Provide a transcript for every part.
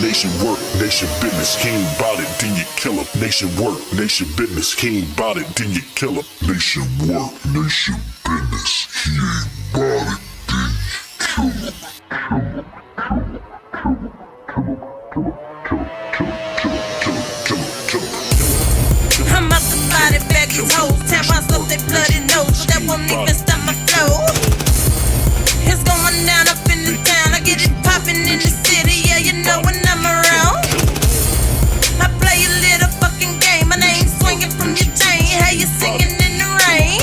nation work, nation business. He ain't bout it, then you kill him. Nation work, nation business. He ain't bout it, then you kill him. Nation work, nation business. He ain't bout it, then you kill him. I'm out the body bag these hoes, tampons up they bloody nose, so that won't even stop my flow. It's going down up in the town, I get it poppin' in the city, yeah, you know when I'm around. I play a little fucking game, my name swinging from your chain, how you singing in the rain.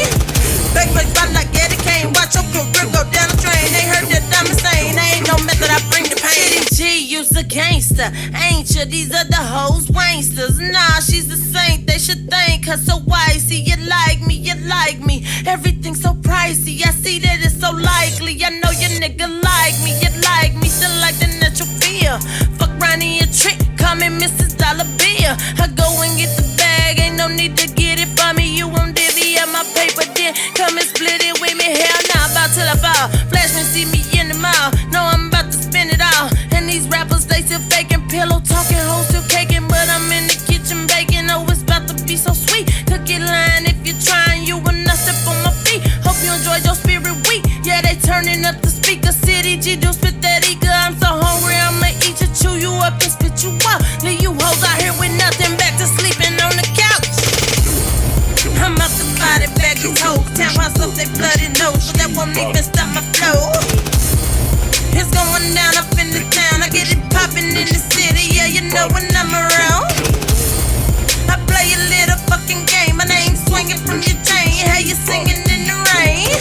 Backpack spot like Eddie Kane, watch your career go down the drain. They heard that I'm insane, ain't no method, I bring the pain. G, you's a gangster, ain't you? These are the hoes, wanksters. Nah, she's a saint, they should thank her so wisely. You like me, you like me, everything's so pricey. I see that it's so likely, I know your nigga like me, you like me, still like the natural feel. Fuck round in your trick, call me Mrs. Dollar Bill. I go and get the bag, ain't no need to get it for me. You won't divvy up my paper, then come and split it with me. Hell nah, about till I fall. Flash me, see me in the mall. Know I'm about to spend it all. And these rappers, they still faking, pillow talking, hoes still caking, but I'm in the kitchen baking. Oh, it's about to be so sweet. Cookie line if you're trying, you will not step on my feet. Hope you enjoyed your spirit week. Yeah, they turning up the speaker. City G do spit that eager. I'm so hungry, I'ma eat you, chew you up and spit you out. Leave you hoes out here with nothing, back to sleeping on the couch. I'm out the body bag these hoes, tampons up they bloody nose, so that won't even stop my flow. It's going down up in the town, I get it poppin' in the city, yeah, you know when I'm around. I play a little fucking game, my name swinging from your chain, how you singing in the rain.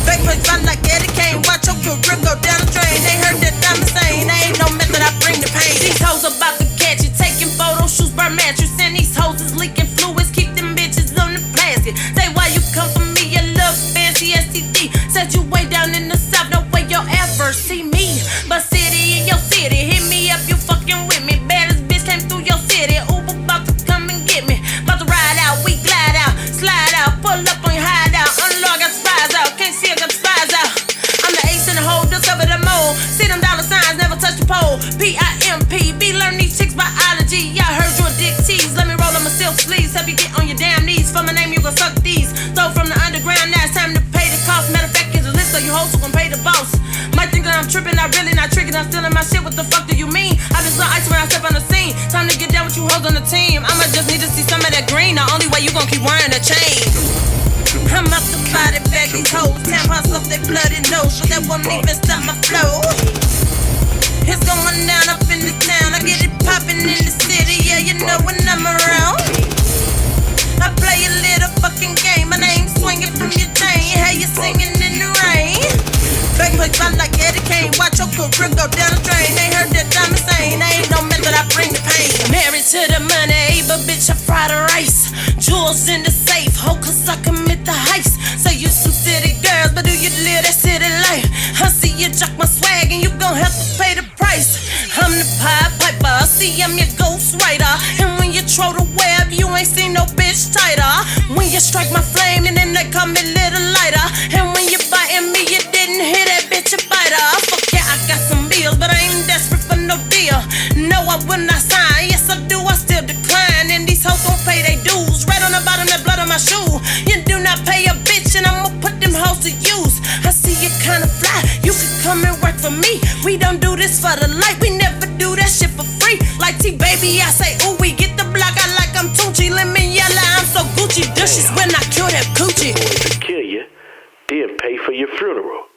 Backpack spot like Eddie Kane, watch your career go down the drain. They heard that I'm insane, ain't no method, I bring the pain. These hoes about to catch you, taking photos, shoes by mattress, and these hoes is leaking fluids, keep them bitches on the plastic. Say why you come for me, you look fancy STD. Said you way down in the south, no way you'll ever see me. But city in your city, hit me up, you fucking with me. Baddest bitch came through your city, Uber about to come and get me. About to ride out, we glide out, slide out, pull up on your hideout. Unlock, got spies out, can't see I got spies out. I'm the ace in the hole, discover the mole. See them dollar signs, never touch the pole. P-I-M-P, B learn these chicks biology. Yeah, I heard you a dick tease, let me roll on my silk sleeves. Help you get on your damn knees, for my name you gon' suck these. Throw from the underground, now it's time to pay the cost. Matter of fact, get a list so you hoes who gon' pay the boss. Might think that I'm tripping, I really not tricking, I'm stealing my shit, what the fuck do you mean? I just saw ice when I step on the scene. Time to get down with you hoes on the team. I'ma just need to see some of that green, the only way you gon' keep wearing a chain. I'm out the body bag these hoes, tampons up they bloody nose, so that won't even stop my flow. It's going down up in the town, I get it poppin' in the city, yeah, you know when I'm around. I play a little fucking game, my name swinging from your chain, how you singing in the rain. Backpack spot like Eddie Kane, watch your career go down the drain. They heard that I'm insane, ain't no method, I bring the pain. Married to the money, but bitch I fry the rice. Jewels in the safe, ho, cause I commit the heist. Say you some city girls, but do you live that city life? I see you jock my swag and you gon' have to pay the price. I'm the Pied Piper, see I'm your ghost writer. And when you throw the web, you ain't seen no bitch tighter. When you strike my flame, and then they call me little lighter. And when you biting me, you didn't hear that bitch a biter. Fuck yeah, I got some bills, but I ain't desperate for no deal. No, I will not sign, yes I do, I still decline. And these hoes gon' pay they dues, right on the bottom, that blood on my shoe. You do not pay a bitch, and I'ma put them hoes to use. I see you kinda fly, you could come and work for me. We don't do this for the light, we never do that shit for free. Like T-Baby, I say, ooh, we get the block, I like I'm Tunchi. Lemon yellow, I'm so Gucci, dishes when I kill that coochie. Going to kill you, then pay for your funeral.